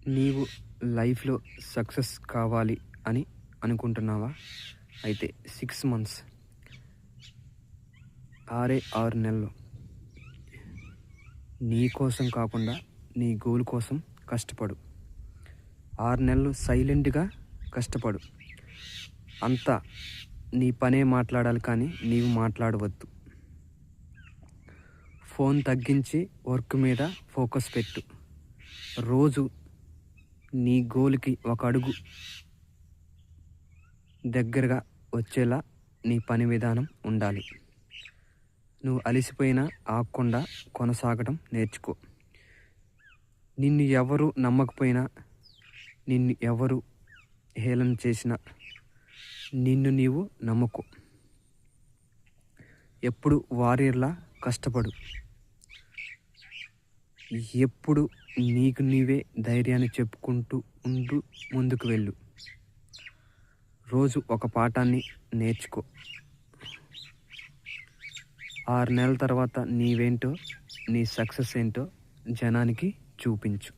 నీవు లైఫ్‌లో సక్సెస్ కావాలి అని అనుకుంటున్నావా? అయితే 6 మంత్స్ 6 నెలలు నీ కోసం కాకుండా నీ గోల్ కోసం కష్టపడు. 6 నెలలు సైలెంట్‌గా కష్టపడు. అంతా నీ పనే మాట్లాడాలి కానీ నీవు మాట్లాడవద్దు. ఫోన్ తగ్గించి వర్క్ మీద ఫోకస్ పెట్టు. రోజు నీ గోల్‌కి ఒక అడుగు దగ్గరగా వచ్చేలా నీ పని విధానం ఉండాలి. నువ్వు అలసిపోయినా ఆగకుండా కొనసాగడం నేర్చుకో. నిన్ను ఎవరు నమ్మకపోయినా, నిన్ను ఎవరు హేళన చేసినా నిన్ను నీవు నమ్ముకో. ఎప్పుడు వారియర్లా కష్టపడు. ఎప్పుడు నీకు నీవే ధైర్యాన్ని చెప్పుకుంటూ ఉంటూ ముందుకు వెళ్ళు. రోజు ఒక పాఠాన్ని నేర్చుకో. 6 నెలల తర్వాత నీవేంటో, నీ సక్సెస్ ఏంటో జనానికి చూపించు.